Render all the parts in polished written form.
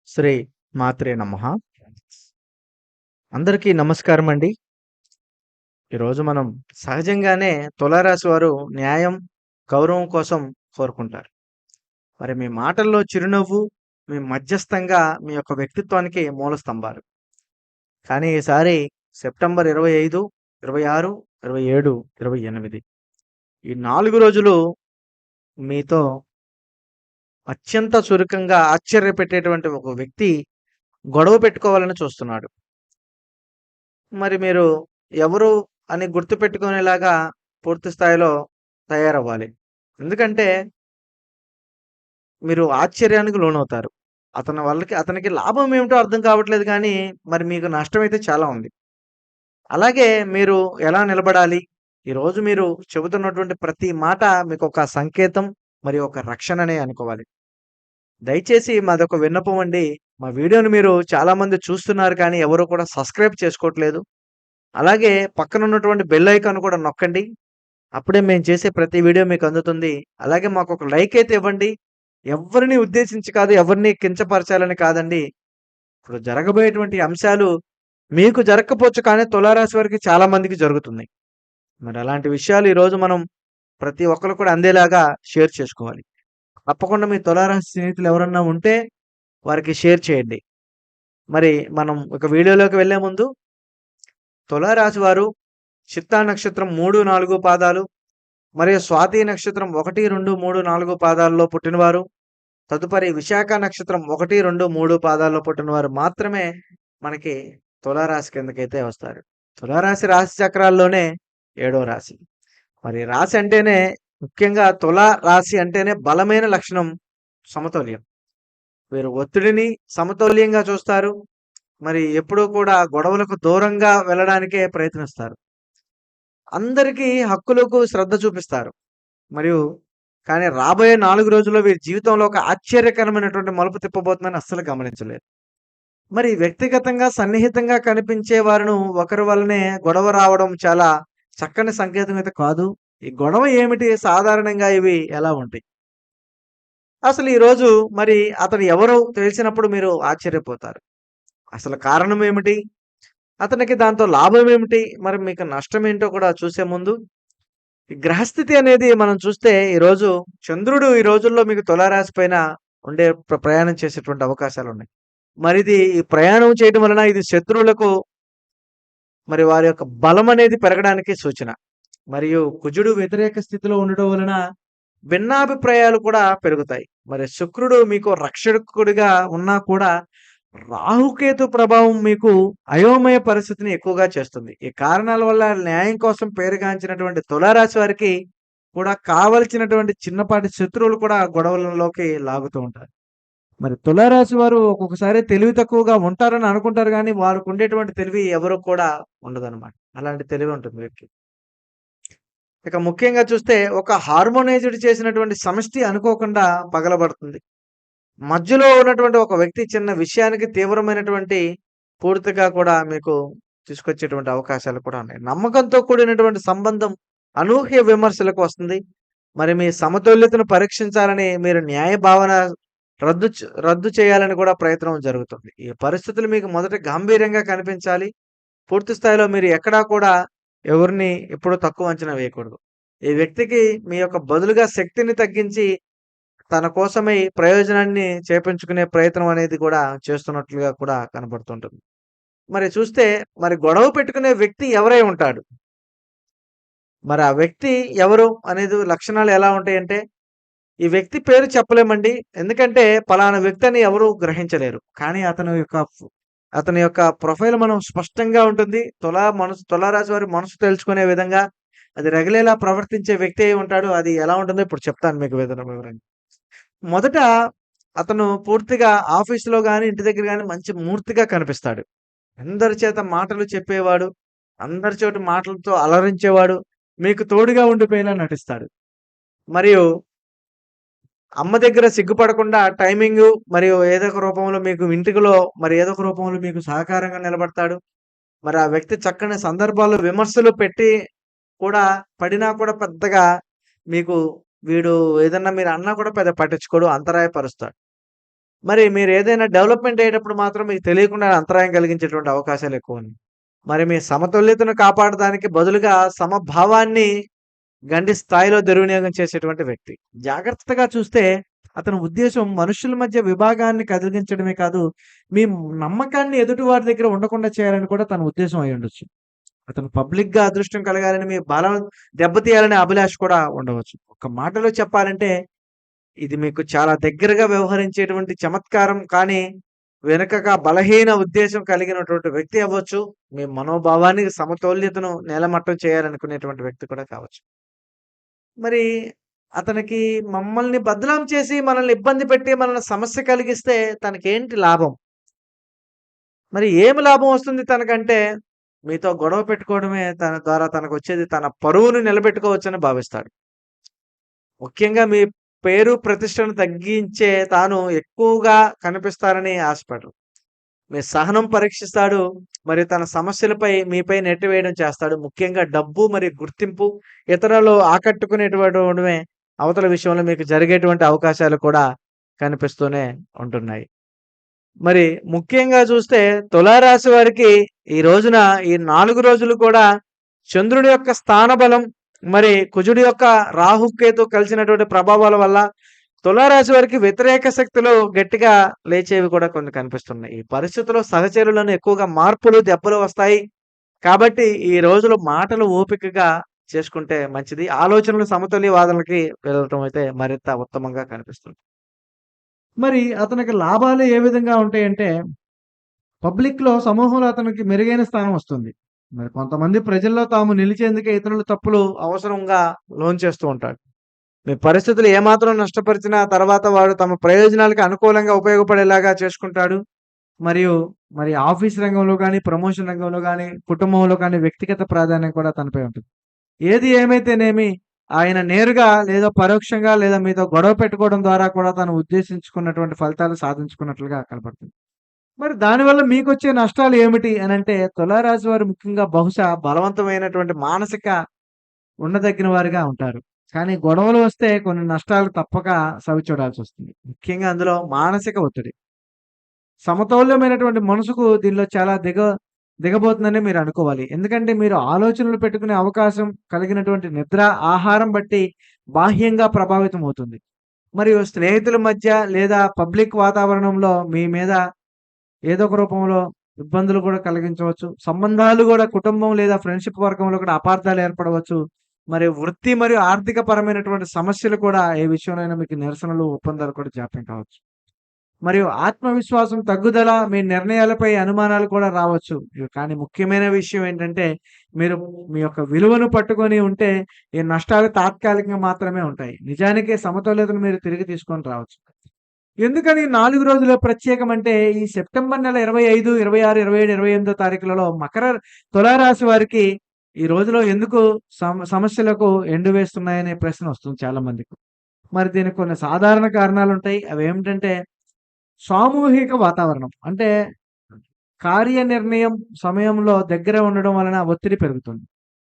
శ్రీ మాత్రే నమః. అందరికీ నమస్కారం అండి. ఈరోజు మనం సహజంగానే తులారాశి వారు న్యాయం, గౌరవం కోసం కోరుకుంటారు. మరి మీ మాటల్లో చిరునవ్వు, మీ మధ్యస్థంగా మీ యొక్క వ్యక్తిత్వానికి మూల స్తంభాలు. కానీ ఈసారి సెప్టెంబర్ 25, 26, 27, 28 ఈ 4 రోజులు మీతో అత్యంత చురుకంగా ఆశ్చర్యపెట్టేటువంటి ఒక వ్యక్తి గొడవ పెట్టుకోవాలని చూస్తున్నాడు. మరి మీరు ఎవరు అని గుర్తుపెట్టుకునేలాగా పూర్తి స్థాయిలో తయారవ్వాలి. ఎందుకంటే మీరు ఆశ్చర్యానికి లోనవుతారు. అతనికి లాభం ఏమిటో అర్థం కావట్లేదు గానీ, మరి మీకు నష్టమైతే చాలా ఉంది. అలాగే మీరు ఎలా నిలబడాలి? ఈరోజు మీరు చెబుతున్నటువంటి ప్రతి మాట మీకొక సంకేతం, మరియు ఒక రక్షణనే అనుకోవాలి. దయచేసి మాదొక విన్నపం అండి. మా వీడియోని మీరు చాలామంది చూస్తున్నారు కానీ ఎవరు కూడా సబ్‌స్క్రైబ్ చేసుకోవట్లేదు. అలాగే పక్కనున్నటువంటి బెల్ ఐకాన్ కూడా నొక్కండి. అప్పుడే మేము చేసే ప్రతి వీడియో మీకు అందుతుంది. అలాగే మాకొక లైక్ అయితే ఇవ్వండి. ఎవ్వరిని ఉద్దేశించి కాదు, ఎవరిని కించపరచాలని కాదండి. ఇప్పుడు జరగబోయేటువంటి అంశాలు మీకు జరగకపోవచ్చు కానీ తులారాశి వారికి చాలా మందికి జరుగుతున్నాయి. మరి అలాంటి విషయాలు ఈరోజు మనం ప్రతి ఒక్కళ్ళు కూడా అందేలాగా షేర్ చేసుకోవాలి. తప్పకుండా మీ తులారాశి స్నేహితులు ఎవరన్నా ఉంటే వారికి షేర్ చేయండి. మరి మనం ఒక వీడియోలోకి వెళ్ళే ముందు తులారాశి వారు చిత్తా నక్షత్రం 3, 4 పాదాలు మరియు స్వాతి నక్షత్రం 1, 2, 3, 4 పాదాల్లో పుట్టినవారు, తదుపరి విశాఖ నక్షత్రం 1, 2, 3 పాదాల్లో పుట్టినవారు మాత్రమే మనకి తులారాశి కిందకైతే వస్తారు. తులారాశి రాశి చక్రాల్లోనే 7వ రాశి. మరి రాశి అంటేనే ముఖ్యంగా తులా రాశి అంటేనే బలమైన లక్షణం సమతుల్యం. వీరు ఒత్తిడిని సమతుల్యంగా చూస్తారు. మరి ఎప్పుడూ కూడా గొడవలకు దూరంగా వెళ్ళడానికే ప్రయత్నిస్తారు. అందరికీ హక్కులకు శ్రద్ధ చూపిస్తారు. మరియు కానీ రాబోయే 4 రోజుల్లో వీరి జీవితంలో ఒక ఆశ్చర్యకరమైనటువంటి మలుపు తిప్పబోతుందని అస్సలు గమనించలేరు. మరి వ్యక్తిగతంగా సన్నిహితంగా కనిపించే వారిను ఒకరి వల్లనే గొడవ రావడం చాలా చక్కని సంకేతం అయితే కాదు. ఈ గొడవ ఏమిటి? సాధారణంగా ఇవి ఎలా ఉంటాయి? అసలు ఈరోజు మరి అతను ఎవరో తెలిసినప్పుడు మీరు ఆశ్చర్యపోతారు. అసలు కారణం ఏమిటి? అతనికి దాంతో లాభం ఏమిటి? మరి మీకు నష్టం ఏంటో కూడా చూసే ముందు ఈ గ్రహస్థితి అనేది మనం చూస్తే ఈరోజు చంద్రుడు ఈ రోజుల్లో మీకు తులారాశి పైన ఉండే ప్రయాణం చేసేటువంటి అవకాశాలున్నాయి. మరిది ఈ ప్రయాణం చేయడం వలన ఇది శత్రువులకు మరి వారి యొక్క బలం అనేది పెరగడానికి సూచన. మరియు కుజుడు వ్యతిరేక స్థితిలో ఉండడం వలన భిన్నాభిప్రాయాలు కూడా పెరుగుతాయి. మరి శుక్రుడు మీకు రక్షకుడిగా ఉన్నా కూడా రాహుకేతు ప్రభావం మీకు అయోమయ పరిస్థితిని ఎక్కువగా చేస్తుంది. ఈ కారణాల వల్ల న్యాయం కోసం పేరుగాంచినటువంటి తులారాశి వారికి కూడా కావలసినటువంటి చిన్నపాటి శత్రువులు కూడా గొడవలలోకి లాగుతూ ఉంటారు. మరి తులారాశి వారు ఒక్కొక్కసారి తెలివి తక్కువగా ఉంటారని అనుకుంటారు గానీ, వారికి ఉండేటువంటి తెలివి ఎవరికి కూడా ఉండదనమాట. అలాంటి తెలివి ఉంటుంది వీరికి. ఇక ముఖ్యంగా చూస్తే ఒక హార్మోనైజ్డ్ చేసినటువంటి సమష్టి అనుకోకుండా పగలబడుతుంది. మధ్యలో ఉన్నటువంటి ఒక వ్యక్తి చిన్న విషయానికి తీవ్రమైనటువంటి పూర్తిగా కూడా మీకు తీసుకొచ్చేటువంటి అవకాశాలు కూడా ఉన్నాయి. నమ్మకంతో కూడినటువంటి సంబంధం అనూహ్య విమర్శలకు వస్తుంది. మరి మీ సమతుల్యతను పరీక్షించాలని మీరు న్యాయ భావన రద్దు చేయాలని కూడా ప్రయత్నం జరుగుతుంది. ఈ పరిస్థితులు మీకు మొదట గాంభీర్యంగా కనిపించాలి. పూర్తి స్థాయిలో మీరు ఎక్కడా కూడా ఎవరిని ఎప్పుడూ తక్కువ అంచనా వేయకూడదు. ఈ వ్యక్తికి మీ యొక్క బదులుగా శక్తిని తగ్గించి తన కోసమై ప్రయోజనాన్ని చేపించుకునే ప్రయత్నం అనేది కూడా చేస్తున్నట్లుగా కూడా కనబడుతుంటుంది. మరి చూస్తే మరి గొడవ పెట్టుకునే వ్యక్తి ఎవరై ఉంటాడు? మరి ఆ వ్యక్తి ఎవరు అనేది లక్షణాలు ఎలా ఉంటాయంటే, ఈ వ్యక్తి పేరు చెప్పలేమండి. ఎందుకంటే పలానా వ్యక్తి అని ఎవరు గ్రహించలేరు. కానీ అతని యొక్క ప్రొఫైల్ మనం స్పష్టంగా ఉంటుంది. తులారాశి వారి మనసు తెలుసుకునే విధంగా అది రగిలేలా ప్రవర్తించే వ్యక్తి అయి ఉంటాడు. అది ఎలా ఉంటుందో ఇప్పుడు చెప్తాను మీకు వివరంగా. మొదట అతను పూర్తిగా ఆఫీస్‌లో గాని, ఇంటి దగ్గర గాని మంచి మూర్తిగా కనిపిస్తాడు. అందరి చేత మాటలు చెప్పేవాడు. అందరి చోట మాటలతో అలరించేవాడు. మీకు తోడుగా ఉండిపోయేలా నటిస్తాడు. మరియు అమ్మ దగ్గర సిగ్గుపడకుండా టైమింగు మరియు ఏదో ఒక రూపంలో మీకు మరి ఏదో ఒక రూపంలో మీకు సహకారంగా నిలబడతాడు. మరి ఆ వ్యక్తి చక్కని సందర్భాల్లో విమర్శలు కూడా పడినా కూడా పెద్దగా మీకు వీడు ఏదన్నా మీరు అన్నా కూడా పెద్ద పట్టించుకోడు. అంతరాయపరుస్తాడు. మరి మీరేదైనా డెవలప్‌మెంట్ అయ్యేటప్పుడు మాత్రం మీకు తెలియకుండా అంతరాయం కలిగించేటువంటి అవకాశాలు ఎక్కువున్నాయి. మరి మీ సమతుల్యతను కాపాడడానికి బదులుగా సమభావాన్ని గండి స్థాయిలో దుర్వినియోగం చేసేటువంటి వ్యక్తి. జాగ్రత్తగా చూస్తే అతని ఉద్దేశ్యం మనుషుల మధ్య విభాగాన్ని కలిగించడమే కాదు, మీ నమ్మకాన్ని ఎదుటి వారి దగ్గర ఉండకుండా చేయాలని కూడా తన ఉద్దేశ్యం అయ్యుండొచ్చు. అతను పబ్లిక్‌గా అదృష్టం కలగాలని, మీ బలం దెబ్బతీయాలనే అభిలాష కూడా ఉండవచ్చు. ఒక మాటలో చెప్పాలంటే ఇది మీకు చాలా దగ్గరగా వ్యవహరించేటువంటి చమత్కారం కానీ, వెనుకగా బలహీన ఉద్దేశ్యం కలిగినటువంటి వ్యక్తి అవ్వచ్చు. మీ మనోభావానికి సమతౌల్యతను నేలమట్టం చేయాలనుకునేటువంటి వ్యక్తి కూడా కావచ్చు. మరి అతనికి మమ్మల్ని బదనాం చేసి, మనల్ని ఇబ్బంది పెట్టి, మనల్ని సమస్య కలిగిస్తే తనకేంటి లాభం? మరి ఏమి లాభం వస్తుంది తనకంటే? మీతో గొడవ పెట్టుకోవడమే తన ద్వారా తనకొచ్చేది తన పరువును నిలబెట్టుకోవచ్చని భావిస్తాడు. ముఖ్యంగా మీ పేరు, ప్రతిష్టను తగ్గించే తాను ఎక్కువగా కనిపిస్తారని ఆశపడరు. మీ సహనం పరీక్షిస్తాడు. మరియు తన సమస్యలపై మీపై నెట్టివేయడం చేస్తాడు. ముఖ్యంగా డబ్బు మరియు గుర్తింపు ఇతరులు ఆకట్టుకునేటువంటివే అవతల విషయంలో మీకు జరిగేటువంటి అవకాశాలు కూడా కనిపిస్తూనే ఉంటున్నాయి. మరి ముఖ్యంగా చూస్తే తులారాశి వారికి ఈ రోజున ఈ 4 రోజులు కూడా చంద్రుడి యొక్క స్థానబలం, మరి కుజుడి యొక్క రాహుకేతు కలిసినటువంటి ప్రభావాల వల్ల తులారాశి వారికి వ్యతిరేక శక్తులు గట్టిగా లేచేవి కూడా కొన్ని కనిపిస్తున్నాయి. ఈ పరిస్థితిలో సహచరులను ఎక్కువగా మార్పులు, దెబ్బలు వస్తాయి. కాబట్టి ఈ రోజులు మాటలు ఓపికగా చేసుకుంటే మంచిది. ఆలోచనలు సమతుల్య వాదనలకి వెళ్ళటం అయితే మరింత ఉత్తమంగా కనిపిస్తుంది. మరి అతనికి లాభాలు ఏ విధంగా ఉంటాయంటే, పబ్లిక్‌లో సమూహంలో అతనికి మెరుగైన స్థానం వస్తుంది. మరి కొంతమంది ప్రజల్లో తాము నిలిచేందుకే ఇతరుల తప్పులు అవసరంగా లోన్ చేస్తూ ఉంటాడు. మీ పరిస్థితులు ఏమాత్రం నష్టపరిచినా తర్వాత వాడు తమ ప్రయోజనాలకి అనుకూలంగా ఉపయోగపడేలాగా చేసుకుంటాడు. మరియు మరి ఆఫీస్ రంగంలో గాని, ప్రమోషన్ రంగంలో గాని, కుటుంబంలో కానీ వ్యక్తిగత ప్రాధాన్యం కూడా తనపై ఉంటుంది. ఏది ఏమైతేనేమి ఆయన నేరుగా లేదా పరోక్షంగా లేదా మీతో గొడవ పెట్టుకోవడం ద్వారా కూడా తను ఉద్దేశించుకున్నటువంటి ఫలితాలు సాధించుకున్నట్లుగా కనపడుతుంది. మరి దానివల్ల మీకొచ్చే నష్టాలు ఏమిటి అనంటే, తులారాశి వారు ముఖ్యంగా బహుశా బలవంతమైనటువంటి మానసిక ఉండదగిన వారిగా ఉంటారు. కానీ గొడవలు వస్తే కొన్ని నష్టాలు తప్పక సవిచూడాల్సొస్తుంది. ముఖ్యంగా అందులో మానసిక ఒత్తిడి. సమతౌల్యమైనటువంటి మనసుకు దీనిలో చాలా దిగబోతుందని మీరు అనుకోవాలి. ఎందుకంటే మీరు ఆలోచనలు పెట్టుకునే అవకాశం కలిగినటువంటి నిద్ర, ఆహారం బట్టి బాహ్యంగా ప్రభావితం అవుతుంది. మరియు స్నేహితుల మధ్య లేదా పబ్లిక్ వాతావరణంలో మీ మీద ఏదో ఒక రూపంలో ఇబ్బందులు కూడా కలిగించవచ్చు. సంబంధాలు కూడా కుటుంబం లేదా ఫ్రెండ్‌షిప్ వర్గంలో కూడా అపార్థాలు ఏర్పడవచ్చు. మరి వృత్తి మరియు ఆర్థిక పరమైనటువంటి సమస్యలు కూడా ఏ విషయంలోనైనా మీకు నిరసనలు, ఒప్పందాలు కూడా జాప్యం కావచ్చు. మరియు ఆత్మవిశ్వాసం తగ్గుదల, మీ నిర్ణయాలపై అనుమానాలు కూడా రావచ్చు. కానీ ముఖ్యమైన విషయం ఏంటంటే, మీరు మీ యొక్క విలువను పట్టుకొని ఉంటే, ఈ నష్టాలు తాత్కాలికంగా మాత్రమే ఉంటాయి. నిజానికి సమతుల్యతను మీరు తిరిగి తీసుకొని రావచ్చు. ఎందుకని 4 రోజులు ప్రత్యేకమంటే, ఈ సెప్టెంబర్ నెల 25, 26, 27, 28 తారీఖులలో తులారాశి వారికి ఈ రోజులో ఎందుకు సమస్యలకు ఎండు వేస్తున్నాయనే ప్రశ్న వస్తుంది చాలా మందికి. మరి దీనికి కొన్ని సాధారణ కారణాలుంటాయి. అవేమిటంటే సామూహిక వాతావరణం. అంటే కార్యనిర్ణయం సమయంలో దగ్గర ఉండడం వలన ఒత్తిడి పెరుగుతుంది.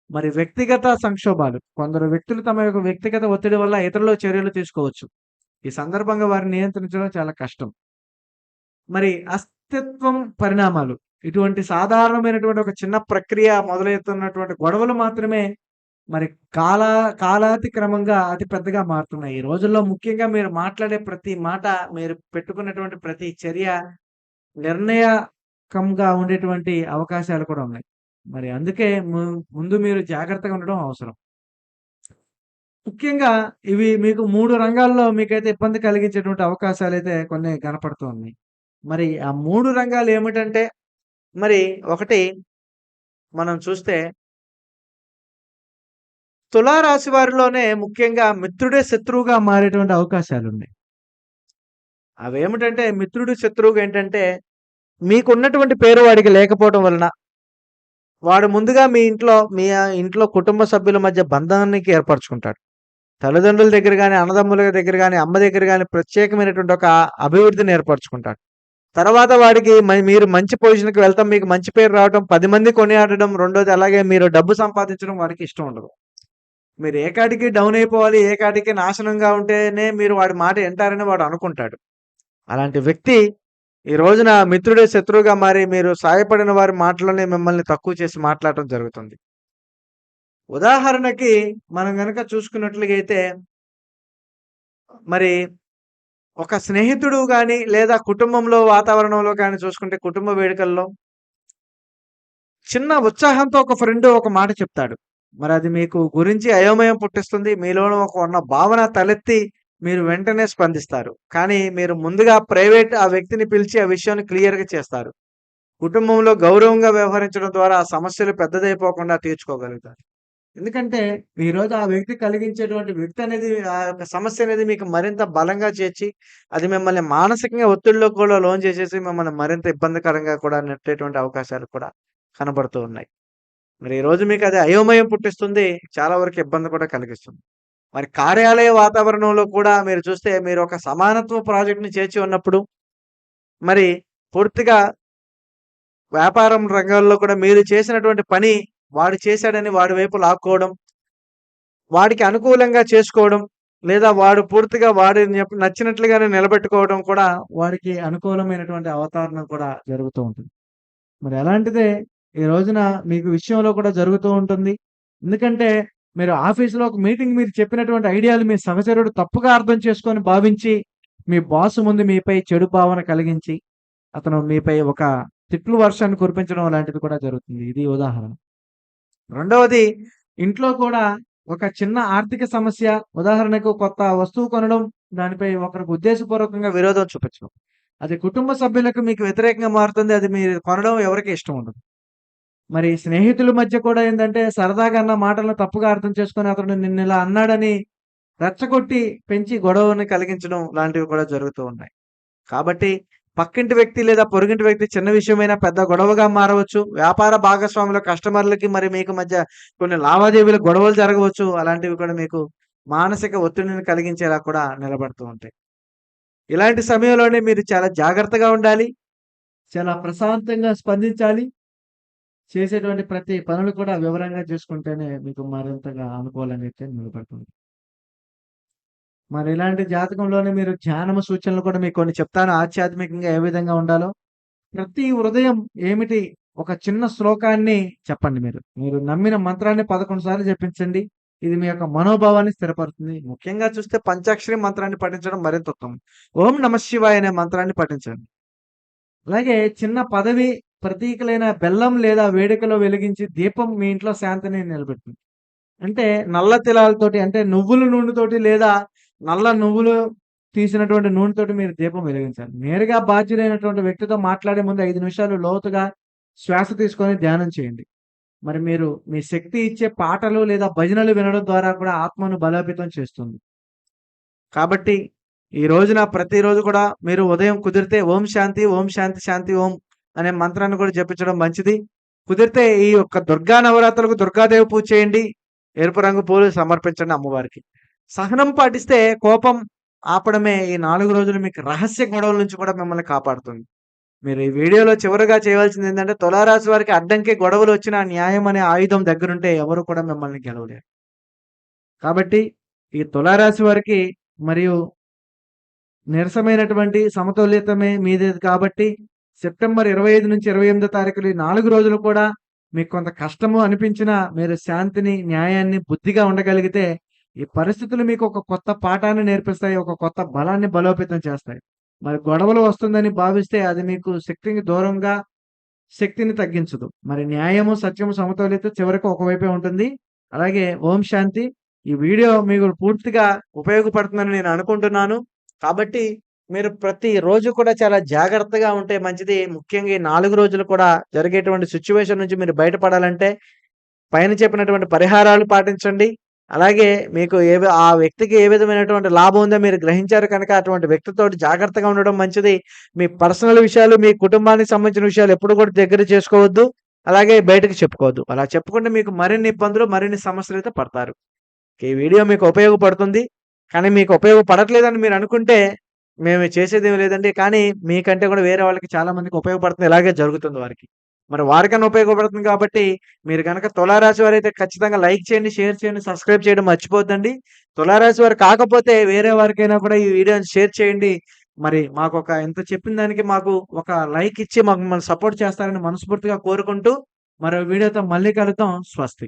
మరి వ్యక్తిగత సంక్షోభాలు. కొందరు వ్యక్తులు తమ యొక్క వ్యక్తిగత ఒత్తిడి వల్ల ఇతరులు చర్యలు తీసుకోవచ్చు. ఈ సందర్భంగా వారిని నియంత్రించడం చాలా కష్టం. మరి అస్తిత్వం పరిణామాలు. ఇటువంటి సాధారణమైనటువంటి ఒక చిన్న ప్రక్రియ మొదలవుతున్నటువంటి గొడవలు మాత్రమే మరి కాలాతిక్రమంగా అతి పెద్దగా మారుతున్నాయి. ఈ రోజుల్లో ముఖ్యంగా మీరు మాట్లాడే ప్రతి మాట, మీరు పెట్టుకున్నటువంటి ప్రతి చర్య నిర్ణయాకంగా ఉండేటువంటి అవకాశాలు కూడా ఉన్నాయి. మరి అందుకే ముందు మీరు జాగ్రత్తగా ఉండడం అవసరం. ముఖ్యంగా ఇవి మీకు 3 రంగాల్లో మీకైతే ఇబ్బంది కలిగించేటువంటి అవకాశాలైతే కొన్ని కనపడుతూ ఉన్నాయి. మరి ఆ 3 రంగాలు ఏమిటంటే, మరి ఒకటి మనం చూస్తే తులారాశి వారిలోనే ముఖ్యంగా మిత్రుడే శత్రువుగా మారేటువంటి అవకాశాలున్నాయి. అవేమిటంటే మిత్రుడు శత్రువుగా ఏంటంటే, మీకున్నటువంటి పేరు వాడికి లేకపోవడం వలన, వాడు ముందుగా మీ ఇంట్లో కుటుంబ సభ్యుల మధ్య బంధానికి ఏర్పరచుకుంటాడు. తల్లిదండ్రుల దగ్గర గాని, అన్నదమ్ముల దగ్గర గాని, అమ్మ దగ్గర గాని ప్రత్యేకమైనటువంటి ఒక అభివృద్ధిని ఏర్పరచుకుంటాడు. తర్వాత వాడికి మీరు మంచి పొజిషన్‌కి వెళ్తాం, మీకు మంచి పేరు రావటం, 10 మంది కొనియాడడం, రెండోది అలాగే మీరు డబ్బు సంపాదించడం వాడికి ఇష్టం ఉండదు. మీరు ఏ కాడికి డౌన్ అయిపోవాలి, ఏ కాడికి నాశనంగా ఉంటేనే మీరు వాడి మాట ఇంటారని వాడు అనుకుంటాడు. అలాంటి వ్యక్తి ఈ రోజున మిత్రుడే శత్రువుగా మారి మీరు సాయపడిన వారి మాటలోనే మిమ్మల్ని తక్కువ చేసి మాట్లాడటం జరుగుతుంది. ఉదాహరణకి మనం గనక చూసుకున్నట్లుగైతే మరి ఒక స్నేహితుడు గాని, లేదా కుటుంబంలో వాతావరణంలో గాని చూసుకుంటే కుటుంబ వేడుకల్లో చిన్న ఉత్సాహంతో ఒక ఫ్రెండ్ ఒక మాట చెప్తాడు. మరది మీకు గురించి అయోమయం పుట్టిస్తుంది. మీలోన ఉన్న భావన తలెత్తి మీరు వెంటనే స్పందిస్తారు. కానీ మీరు ముందుగా ప్రైవేట్ ఆ వ్యక్తిని పిలిచి ఆ విషయాన్ని క్లియర్‌గా చేస్తారు. కుటుంబంలో గౌరవంగా వ్యవహరించడం ద్వారా ఆ సమస్యలు పెద్దదైపోకుండా తీర్చుకోగలుగుతారు. ఎందుకంటే ఈరోజు ఆ వ్యక్తి కలిగించేటువంటి వ్యక్తి అనేది ఆ యొక్క సమస్య అనేది మీకు మరింత బలంగా చేర్చి, అది మిమ్మల్ని మానసికంగా ఒత్తిడిలోకి కూడా లోను చేసేసి మిమ్మల్ని మరింత ఇబ్బందికరంగా కూడా నెట్టేటువంటి అవకాశాలు కూడా కనబడుతూ ఉన్నాయి. మరి ఈరోజు మీకది అయోమయం పుట్టిస్తుంది. చాలా వరకు ఇబ్బంది కూడా కలిగిస్తుంది. మరి కార్యాలయ వాతావరణంలో కూడా మీరు చూస్తే మీరొక సమానత్వ ప్రాజెక్ట్‌ని చేర్చి ఉన్నప్పుడు, మరి పూర్తిగా వ్యాపారం రంగాల్లో కూడా మీరు చేసినటువంటి పని వాడు చేశాడని వాడి వైపు లాక్కోవడం, వాడికి అనుకూలంగా చేసుకోవడం, లేదా వాడు పూర్తిగా వాడి నచ్చినట్లుగానే నిలబెట్టుకోవడం కూడా వాడికి అనుకూలమైనటువంటి అవతారణం కూడా జరుగుతూ ఉంటుంది. మరి అలాంటిదే ఈ రోజున మీకు విషయంలో కూడా జరుగుతూ ఉంటుంది. ఎందుకంటే మీరు ఆఫీస్‌లో ఒక మీటింగ్ మీరు చెప్పినటువంటి ఐడియాలు మీ సహచరుడు తప్పుగా అర్థం చేసుకొని భావించి, మీ బాస్ ముందు మీపై చెడు భావన కలిగించి, అతను మీపై ఒక తిట్లు వర్షాన్ని కురిపించడం లాంటిది కూడా జరుగుతుంది. ఇది ఉదాహరణ. రెండవది ఇంట్లో కూడా ఒక చిన్న ఆర్థిక సమస్య, ఉదాహరణకు కొత్త వస్తువు కొనడం, దానిపై ఒకరికి ఉద్దేశపూర్వకంగా విరోధం చూపించడం. అది కుటుంబ సభ్యులకు మీకు వ్యతిరేకంగా మారుతుంది. అది మీరు కొనడం ఎవరికీ ఇష్టం ఉండదు. మరి స్నేహితుల మధ్య కూడా ఏందంటే సరదాగా అన్న మాటలను తప్పుగా అర్థం చేసుకొని అతడు నిన్నిలా అన్నాడని రెచ్చగొట్టి పెంచి గొడవని కలిగించడం లాంటివి కూడా జరుగుతూ ఉన్నాయి. కాబట్టి పక్కింటి వ్యక్తి లేదా పొరుగింటి వ్యక్తి చిన్న విషయమైనా పెద్ద గొడవగా మారవచ్చు. వ్యాపార భాగస్వాముల కస్టమర్లకి మరి మీకు మధ్య కొన్ని లావాదేవీల గొడవలు జరగవచ్చు. అలాంటివి కూడా మీకు మానసిక ఒత్తిడిని కలిగించేలా కూడా నిలబడుతూ ఉంటాయి. ఇలాంటి సమయంలోనే మీరు చాలా జాగ్రత్తగా ఉండాలి. చాలా ప్రశాంతంగా స్పందించాలి. చేసేటువంటి ప్రతి పనులు కూడా వివరంగా చేసుకుంటేనే మీకు మరింతగా అనుకూలంగా నిలబడుతుంది. మరి ఇలాంటి జాతకంలోనే మీరు ధ్యానము సూచనలు కూడా మీకు కొన్ని చెప్తాను. ఆధ్యాత్మికంగా ఏ విధంగా ఉండాలో. ప్రతి ఉదయం ఏమిటి ఒక చిన్న శ్లోకాన్ని చెప్పండి మీరు. మీరు నమ్మిన మంత్రాన్ని 11 సార్లు జపించండి. ఇది మీ యొక్క మనోభావాన్ని స్థిరపరుస్తుంది. ముఖ్యంగా చూస్తే పంచాక్షరి మంత్రాన్ని పఠించడం మరింత ఉత్తమం. ఓం నమః శివాయ అనే మంత్రాన్ని పఠించండి. అలాగే చిన్న పదవి ప్రతీకలైన బెల్లం లేదా వేడుకలో వెలిగించి దీపం మీ ఇంట్లో శాంతిని నిలబెడుతుంది. అంటే నల్ల తిలాలతోటి అంటే నువ్వుల నూనెతోటి లేదా నల్ల నువ్వులు తీసినటువంటి నూనెతోటి మీరు దీపం వెలిగించాలి. నేరుగా బాధ్యుడైనటువంటి వ్యక్తితో మాట్లాడే ముందు 5 నిమిషాలు లోతుగా శ్వాస తీసుకొని ధ్యానం చేయండి. మరి మీరు మీ శక్తి ఇచ్చే పాటలు లేదా భజనలు వినడం ద్వారా కూడా ఆత్మను బలోపేతం చేస్తుంది. కాబట్టి ఈ రోజున ప్రతిరోజు కూడా మీరు ఉదయం కుదిరితే ఓం శాంతి, ఓం శాంతి, శాంతి ఓం అనే మంత్రాన్ని కూడా జపించడం మంచిది. కుదిరితే ఈ యొక్క దుర్గా నవరాత్రులకు దుర్గాదేవి పూజ చేయండి. ఎరుపు రంగు పూలు సమర్పించండి అమ్మవారికి. సహనం పాటిస్తే కోపం ఆపడమే ఈ 4 రోజులు మీకు రహస్య గొడవల నుంచి కూడా మిమ్మల్ని కాపాడుతుంది. మీరు ఈ వీడియోలో చివరగా చేయవలసింది ఏంటంటే తులారాశి వారికి అడ్డంకి గొడవలు వచ్చిన న్యాయం అనే ఆయుధం దగ్గరుంటే ఎవరు కూడా మిమ్మల్ని గెలవలేరు. కాబట్టి ఈ తులారాశి వారికి మరియు నీరసమైనటువంటి సమతుల్యతమే మీదేది కాబట్టి సెప్టెంబర్ 25 నుంచి 28 తారీఖులు ఈ 4 రోజులు కూడా మీకు కొంత కష్టము అనిపించినా మీరు శాంతిని, న్యాయాన్ని, బుద్ధిగా ఉండగలిగితే ఈ పరిస్థితులు మీకు ఒక కొత్త పాఠాన్ని నేర్పిస్తాయి. ఒక కొత్త బలాన్ని బలోపేతం చేస్తాయి. మరి గొడవలు వస్తుందని భావిస్తే అది మీకు శక్తికి దూరంగా శక్తిని తగ్గించదు. మరి న్యాయము, సత్యము, సమతుల్యత చివరికి ఒకవైపే ఉంటుంది. అలాగే ఓం శాంతి. ఈ వీడియో మీకు పూర్తిగా ఉపయోగపడుతుందని నేను అనుకుంటున్నాను. కాబట్టి మీరు ప్రతిరోజు కూడా చాలా జాగ్రత్తగా ఉంటే మంచిది. ముఖ్యంగా ఈ 4 రోజులు కూడా జరిగేటువంటి సిట్యుయేషన్ నుంచి మీరు బయటపడాలంటే పైన చెప్పినటువంటి పరిహారాలు పాటించండి. అలాగే మీకు ఆ వ్యక్తికి ఏ విధమైనటువంటి లాభం ఉందో మీరు గ్రహించారు కనుక అటువంటి వ్యక్తితోటి జాగ్రత్తగా ఉండడం మంచిది. మీ పర్సనల్ విషయాలు, మీ కుటుంబానికి సంబంధించిన విషయాలు ఎప్పుడు కూడా దగ్గర చేసుకోవద్దు. అలాగే బయటకి చెప్పుకోవద్దు. అలా చెప్పుకుంటే మీకు మరిన్ని ఇబ్బందులు, మరిన్ని సమస్యలైతే పడతారు. ఈ వీడియో మీకు ఉపయోగపడుతుంది. కానీ మీకు ఉపయోగపడట్లేదని మీరు అనుకుంటే మేము చేసేదేమి లేదండి. కానీ మీకంటే కూడా వేరే వాళ్ళకి చాలా మందికి ఉపయోగపడుతుంది. ఇలాగే జరుగుతుంది వారికి. మరి వారికన్నా ఉపయోగపడుతుంది కాబట్టి మీరు గనక తులారాశి వారైతే ఖచ్చితంగా లైక్ చేయండి, షేర్ చేయండి, సబ్స్క్రైబ్ చేయడం మర్చిపోద్దండి. తులారాశి వారు కాకపోతే వేరే వారికైనా కూడా ఈ వీడియోని షేర్ చేయండి. మరి మాకొక ఇంత చెప్పిన దానికి మాకు ఒక లైక్ ఇచ్చి మాకు మమ్మల్ని సపోర్ట్ చేస్తారని మనస్ఫూర్తిగా కోరుకుంటూ, మరో వీడియోతో మళ్ళీ కలుద్దాం. స్వస్తి.